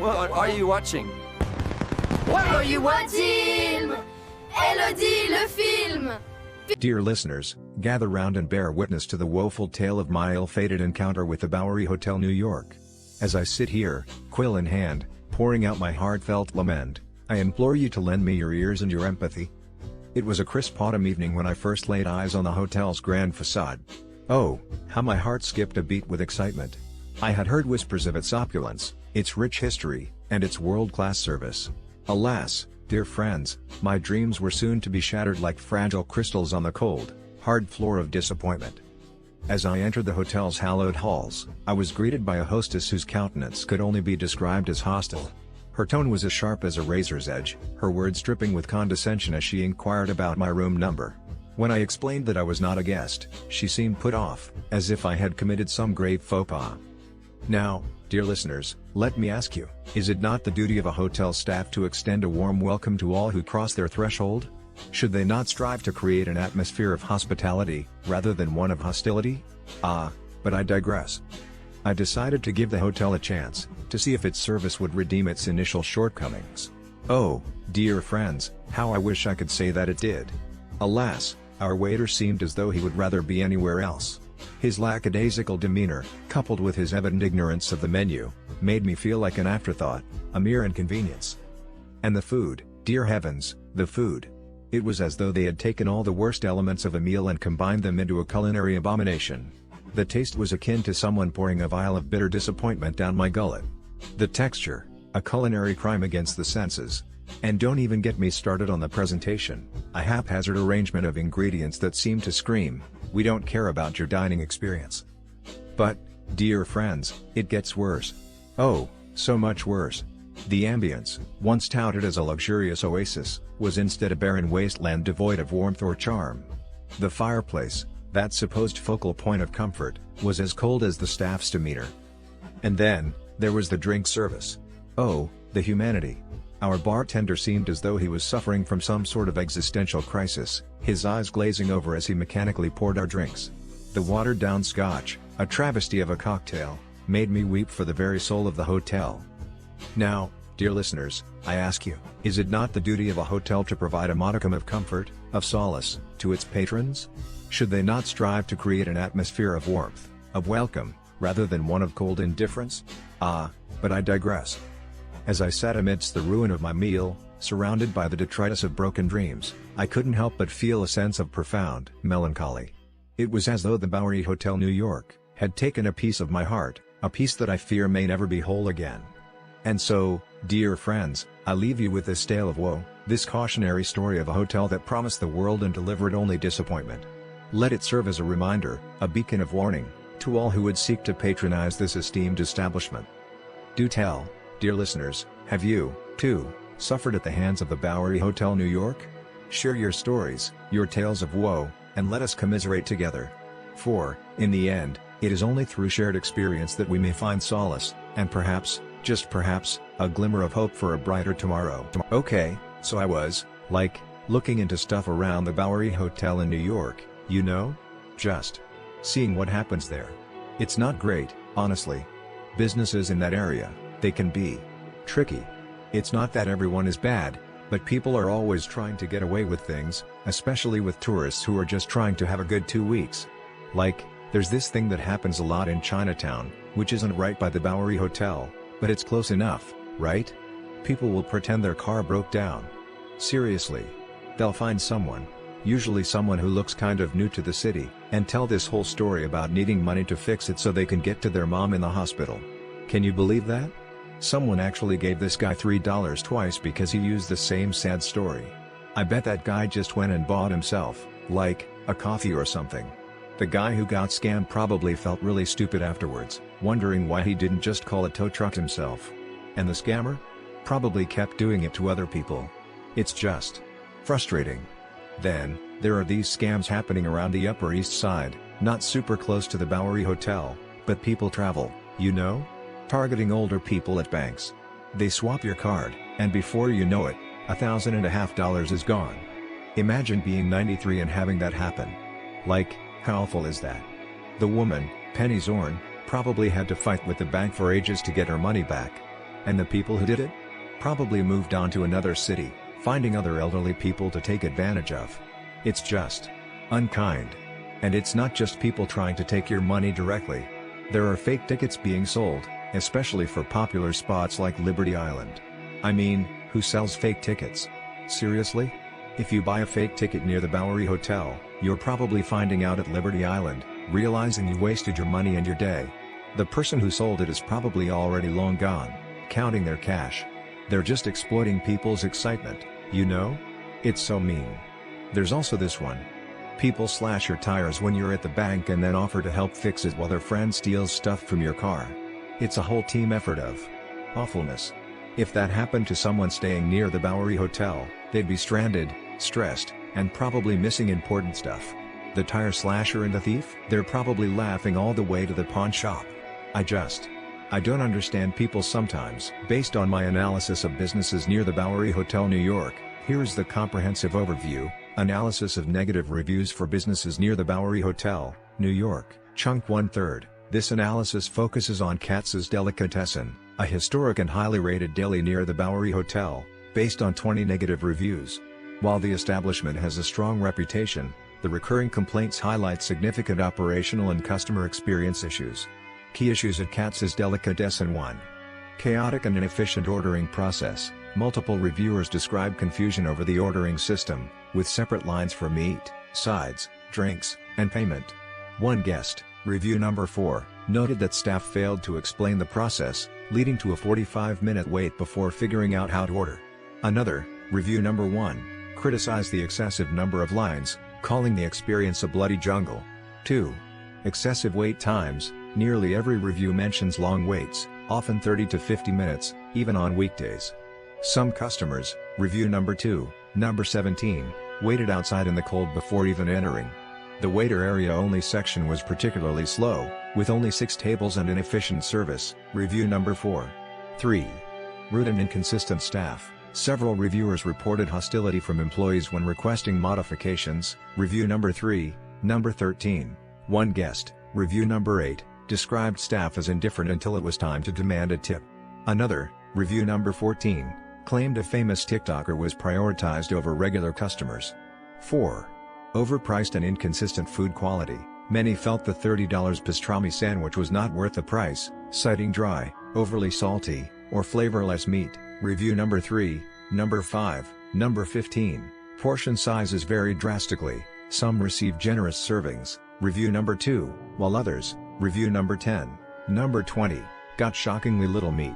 What are you watching? What are you watching? Elodie, le film! Dear listeners, gather round and bear witness to the woeful tale of my ill-fated encounter with the Bowery Hotel, New York. As I sit here, quill in hand, pouring out my heartfelt lament, I implore you to lend me your ears and your empathy. It was a crisp autumn evening when I first laid eyes on the hotel's grand facade. Oh, how my heart skipped a beat with excitement. I had heard whispers of its opulence, its rich history, and its world-class service. Alas, dear friends, my dreams were soon to be shattered like fragile crystals on the cold, hard floor of disappointment. As I entered the hotel's hallowed halls, I was greeted by a hostess whose countenance could only be described as hostile. Her tone was as sharp as a razor's edge, her words dripping with condescension as she inquired about my room number. When I explained that I was not a guest, she seemed put off, as if I had committed some grave faux pas. Now, dear listeners, let me ask you, is it not the duty of a hotel staff to extend a warm welcome to all who cross their threshold? Should they not strive to create an atmosphere of hospitality, rather than one of hostility? But I digress. I decided to give the hotel a chance, to see if its service would redeem its initial shortcomings. Oh, dear friends, how I wish I could say that it did. Alas, our waiter seemed as though he would rather be anywhere else. His lackadaisical demeanor, coupled with his evident ignorance of the menu, made me feel like an afterthought, a mere inconvenience. And the food, dear heavens, the food. It was as though they had taken all the worst elements of a meal and combined them into a culinary abomination. The taste was akin to someone pouring a vial of bitter disappointment down my gullet. The texture, a culinary crime against the senses. And don't even get me started on the presentation, a haphazard arrangement of ingredients that seemed to scream, "We don't care about your dining experience." But, dear friends, it gets worse. Oh, so much worse. The ambience, once touted as a luxurious oasis, was instead a barren wasteland devoid of warmth or charm. The fireplace, that supposed focal point of comfort, was as cold as the staff's demeanor. And then, there was the drink service. Oh, the humanity. Our bartender seemed as though he was suffering from some sort of existential crisis, his eyes glazing over as he mechanically poured our drinks. The watered-down scotch, a travesty of a cocktail, made me weep for the very soul of the hotel. Now, dear listeners, I ask you, is it not the duty of a hotel to provide a modicum of comfort, of solace, to its patrons? Should they not strive to create an atmosphere of warmth, of welcome, rather than one of cold indifference? But I digress. As I sat amidst the ruin of my meal, surrounded by the detritus of broken dreams, I couldn't help but feel a sense of profound melancholy. It was as though the Bowery Hotel, New York, had taken a piece of my heart, a piece that I fear may never be whole again. And so, dear friends, I leave you with this tale of woe, this cautionary story of a hotel that promised the world and delivered only disappointment. Let it serve as a reminder, a beacon of warning, to all who would seek to patronize this esteemed establishment. Do tell, dear listeners, have you, too, suffered at the hands of the Bowery Hotel, New York? Share your stories, your tales of woe, and let us commiserate together. For, in the end, it is only through shared experience that we may find solace, and perhaps, just perhaps, a glimmer of hope for a brighter tomorrow. Okay, so I was, looking into stuff around the Bowery Hotel in New York, you know? Just seeing what happens there. It's not great, honestly. Businesses in that area, they can be tricky. It's not that everyone is bad, but people are always trying to get away with things, especially with tourists who are just trying to have a good 2 weeks. There's this thing that happens a lot in Chinatown, which isn't right by the Bowery Hotel, but it's close enough, right? People will pretend their car broke down. Seriously. They'll find someone, usually someone who looks kind of new to the city, and tell this whole story about needing money to fix it so they can get to their mom in the hospital. Can you believe that? Someone actually gave this guy $3 twice because he used the same sad story. I bet that guy just went and bought himself, a coffee or something. The guy who got scammed probably felt really stupid afterwards, wondering why he didn't just call a tow truck himself. And the scammer? Probably kept doing it to other people. It's just frustrating. Then, there are these scams happening around the Upper East Side, not super close to the Bowery Hotel, but people travel, you know? Targeting older people at banks. They swap your card, and before you know it, $1,500 is gone. Imagine being 93 and having that happen. How awful is that? The woman, Penny Zorn, probably had to fight with the bank for ages to get her money back. And the people who did it? Probably moved on to another city, finding other elderly people to take advantage of. It's just unkind. And it's not just people trying to take your money directly. There are fake tickets being sold, especially for popular spots like Liberty Island. I mean, who sells fake tickets? Seriously? If you buy a fake ticket near the Bowery Hotel, you're probably finding out at Liberty Island, realizing you wasted your money and your day. The person who sold it is probably already long gone, counting their cash. They're just exploiting people's excitement, you know? It's so mean. There's also this one. People slash your tires when you're at the bank and then offer to help fix it while their friend steals stuff from your car. It's a whole team effort of awfulness. If that happened to someone staying near the Bowery Hotel, they'd be stranded, stressed, and probably missing important stuff. The tire slasher and the thief? They're probably laughing all the way to the pawn shop. I don't understand people sometimes. Based on my analysis of businesses near the Bowery Hotel, New York, here's the comprehensive overview. Analysis of negative reviews for businesses near the Bowery Hotel, New York, chunk 1/3. This analysis focuses on Katzs Delicatessen, a historic and highly rated deli near the Bowery Hotel, based on 20 negative reviews. While the establishment has a strong reputation, the recurring complaints highlight significant operational and customer experience issues. Key issues at Katzs Delicatessen: 1. Chaotic and inefficient ordering process. Multiple reviewers describe confusion over the ordering system, with separate lines for meat, sides, drinks, and payment. One guest, review number 4, noted that staff failed to explain the process, leading to a 45-minute wait before figuring out how to order. Another, review number 1, criticized the excessive number of lines, calling the experience a bloody jungle. 2. Excessive wait times. Nearly every review mentions long waits, often 30 to 50 minutes, even on weekdays. Some customers, review number 2, number 17, waited outside in the cold before even entering. The waiter area only section was particularly slow, with only 6 tables and inefficient service, review number 4. 3. Rude and inconsistent staff. Several reviewers reported hostility from employees when requesting modifications, review number 3, number 13. One guest, review number 8, described staff as indifferent until it was time to demand a tip. Another, review number 14, claimed a famous TikToker was prioritized over regular customers. 4. Overpriced and inconsistent food quality. Many felt the $30 pastrami sandwich was not worth the price, citing dry, overly salty, or flavorless meat. Review number 3, number 5, number 15. Portion sizes varied drastically. Some received generous servings, review number 2, while others, review number 10, number 20, got shockingly little meat.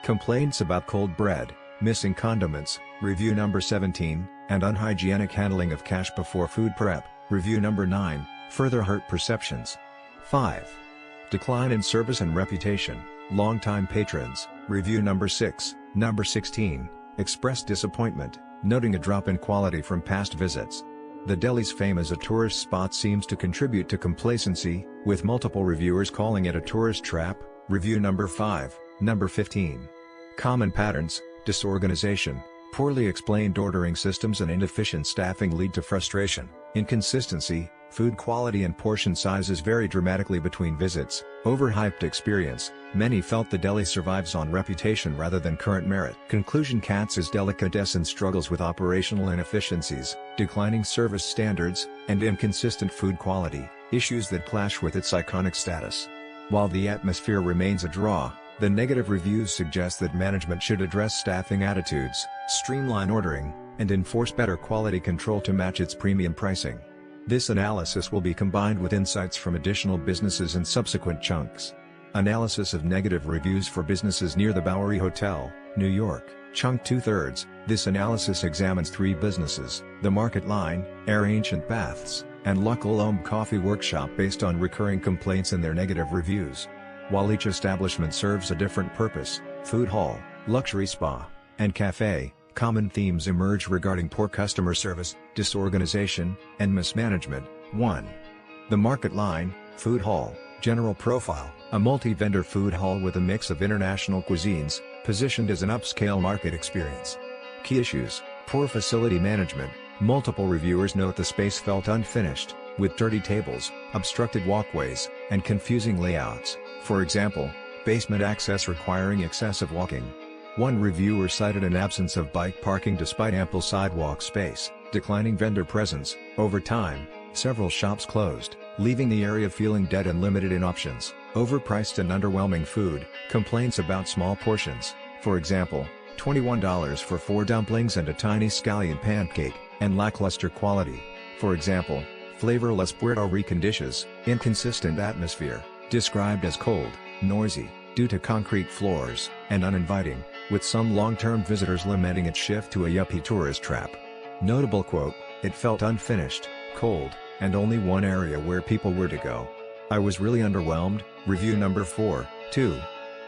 Complaints about cold bread, missing condiments, review number 17, and unhygienic handling of cash before food prep, review number 9, further hurt perceptions. 5. Decline in service and reputation. Longtime patrons, review number 6, number 16, expressed disappointment, noting a drop in quality from past visits. The deli's fame as a tourist spot seems to contribute to complacency, with multiple reviewers calling it a tourist trap, review number 5, number 15. Common patterns: disorganization, poorly explained ordering systems and inefficient staffing lead to frustration. Inconsistency, food quality and portion sizes vary dramatically between visits. Overhyped experience, many felt the deli survives on reputation rather than current merit. Conclusion: Katzs Delicatessen struggles with operational inefficiencies, declining service standards, and inconsistent food quality, issues that clash with its iconic status. While the atmosphere remains a draw, the negative reviews suggest that management should address staffing attitudes, streamline ordering, and enforce better quality control to match its premium pricing. This analysis will be combined with insights from additional businesses in subsequent chunks. Analysis of negative reviews for businesses near the Bowery Hotel, New York, chunk 2/3. This analysis examines 3 businesses: the Market Line, Air Ancient Baths, and La Colombe Coffee Workshop, based on recurring complaints in their negative reviews. While each establishment serves a different purpose, food hall, luxury spa, and cafe, common themes emerge regarding poor customer service, disorganization, and mismanagement. 1. The Market Line, food hall, general profile: a multi-vendor food hall with a mix of international cuisines, positioned as an upscale market experience. Key issues: poor facility management. Multiple reviewers note the space felt unfinished, with dirty tables, obstructed walkways, and confusing layouts. For example, basement access requiring excessive walking. One reviewer cited an absence of bike parking despite ample sidewalk space, declining vendor presence. Over time, several shops closed, leaving the area feeling dead and limited in options. Overpriced and underwhelming food, complaints about small portions. For example, $21 for 4 dumplings and a tiny scallion pancake, and lackluster quality. For example, flavorless Puerto Rican dishes, inconsistent atmosphere, described as cold, noisy, due to concrete floors, and uninviting, with some long-term visitors lamenting its shift to a yuppie tourist trap. Notable quote, "It felt unfinished, cold, and only one area where people were to go. I was really underwhelmed." Review number 4, 2.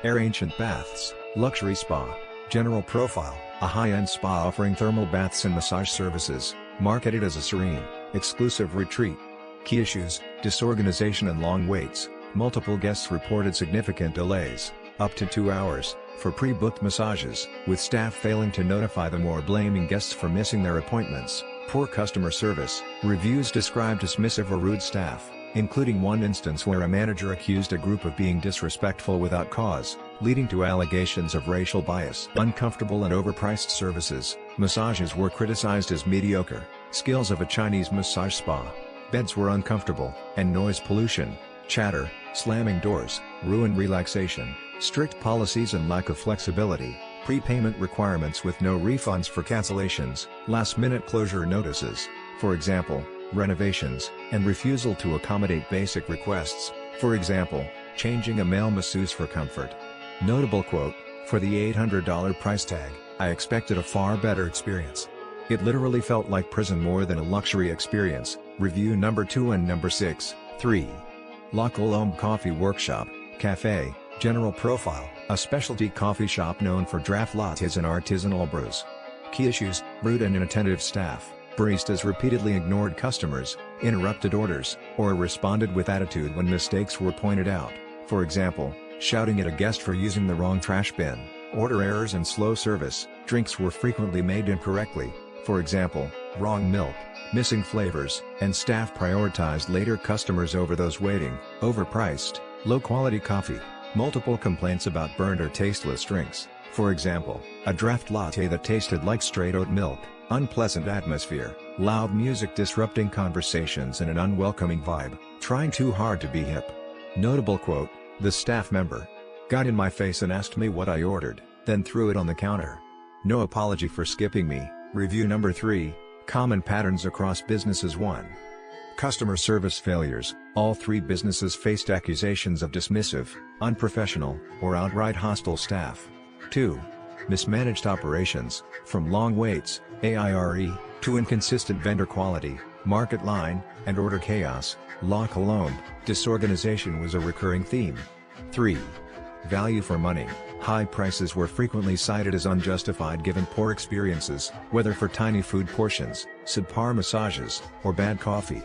Air Ancient Baths, Luxury Spa. General profile, a high-end spa offering thermal baths and massage services, marketed as a serene, exclusive retreat. Key issues, disorganization and long waits. Multiple guests reported significant delays, up to 2 hours, for pre-booked massages, with staff failing to notify them or blaming guests for missing their appointments. Poor customer service, reviews described dismissive or rude staff, including one instance where a manager accused a group of being disrespectful without cause, leading to allegations of racial bias. Uncomfortable and overpriced services, massages were criticized as mediocre. Skills of a Chinese massage spa. Beds were uncomfortable, and noise pollution, chatter, slamming doors, ruined relaxation. Strict policies and lack of flexibility. Prepayment requirements with no refunds for cancellations. Last-minute closure notices, for example, renovations, and refusal to accommodate basic requests, for example, changing a male masseuse for comfort. Notable quote, "For the $800 price tag, I expected a far better experience. It literally felt like prison more than a luxury experience." Review number 2 and number 6, 3. La Colombe Coffee Workshop, Cafe. General profile, a specialty coffee shop known for draft lattes and artisanal brews. Key issues, rude and inattentive staff. Baristas repeatedly ignored customers, interrupted orders, or responded with attitude when mistakes were pointed out. For example, shouting at a guest for using the wrong trash bin. Order errors and slow service. Drinks were frequently made incorrectly. For example, wrong milk, missing flavors, and staff prioritized later customers over those waiting. Overpriced, low-quality coffee. Multiple complaints about burnt or tasteless drinks. For example, a draft latte that tasted like straight oat milk. Unpleasant atmosphere, loud music disrupting conversations and an unwelcoming vibe. Trying too hard to be hip. Notable quote, "The staff member got in my face and asked me what I ordered, then threw it on the counter. No apology for skipping me." Review number 3, common patterns across businesses. 1. Customer service failures. All 3 businesses faced accusations of dismissive, unprofessional, or outright hostile staff. 2. Mismanaged operations, from long waits, AIRE, to inconsistent vendor quality, market line, and order chaos. La Colombe, disorganization was a recurring theme. 3. Value for money. High prices were frequently cited as unjustified given poor experiences, whether for tiny food portions, subpar massages, or bad coffee.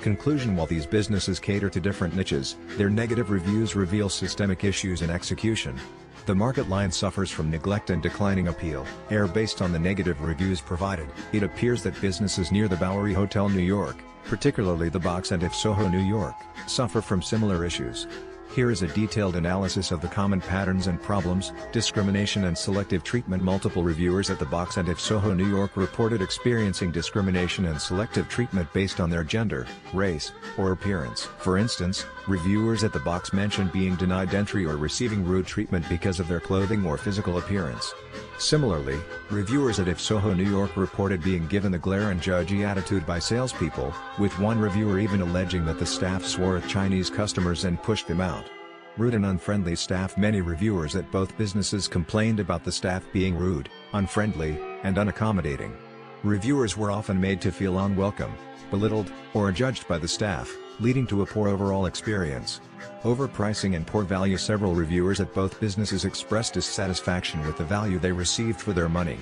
Conclusion: while these businesses cater to different niches, their negative reviews reveal systemic issues in execution. The market line suffers from neglect and declining appeal. Based on the negative reviews provided, it appears that businesses near the Bowery Hotel, New York, particularly the Box and If Soho, New York, suffer from similar issues. Here is a detailed analysis of the common patterns and problems: discrimination and selective treatment. Multiple reviewers at the Box and If Soho, New York reported experiencing discrimination and selective treatment based on their gender, race, or appearance. For instance, reviewers at the Box mentioned being denied entry or receiving rude treatment because of their clothing or physical appearance. Similarly, reviewers at If Soho, New York reported being given a glare and judgy attitude by salespeople, with one reviewer even alleging that the staff swore at Chinese customers and pushed them out. Rude and unfriendly staff. Many reviewers at both businesses complained about the staff being rude, unfriendly, and unaccommodating. Reviewers were often made to feel unwelcome, belittled, or judged by the staff, leading to a poor overall experience. Overpricing and poor value. Several reviewers at both businesses expressed dissatisfaction with the value they received for their money.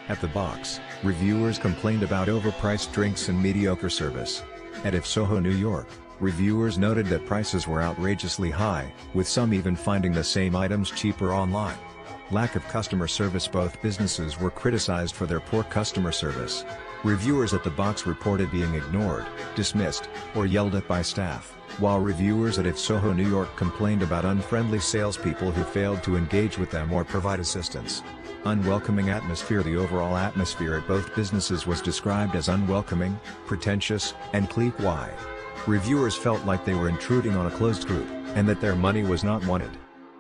At the Box, reviewers complained about overpriced drinks and mediocre service. At If Soho, New York, reviewers noted that prices were outrageously high, with some even finding the same items cheaper online. Lack of customer service. Both businesses were criticized for their poor customer service. Reviewers at the box reported being ignored, dismissed, or yelled at by staff, while reviewers at its Soho, New York complained about unfriendly salespeople who failed to engage with them or provide assistance. Unwelcoming atmosphere. The overall atmosphere at both businesses was described as unwelcoming, pretentious, and clique-wide. Reviewers felt like they were intruding on a closed group, and that their money was not wanted.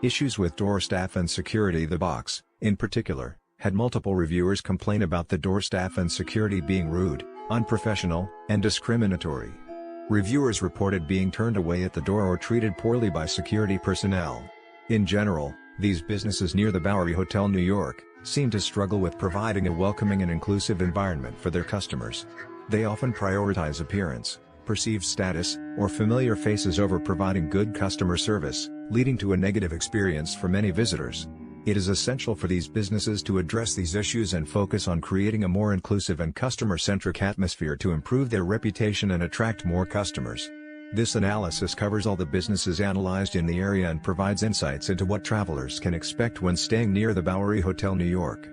Issues with door staff and security. The box, in particular, had multiple reviewers complain about the door staff and security being rude, unprofessional, and discriminatory. Reviewers reported being turned away at the door or treated poorly by security personnel. In general, these businesses near the Bowery Hotel, New York, seem to struggle with providing a welcoming and inclusive environment for their customers. They often prioritize appearance, perceived status, or familiar faces over providing good customer service, leading to a negative experience for many visitors. It is essential for these businesses to address these issues and focus on creating a more inclusive and customer-centric atmosphere to improve their reputation and attract more customers. This analysis covers all the businesses analyzed in the area and provides insights into what travelers can expect when staying near the Bowery Hotel, New York.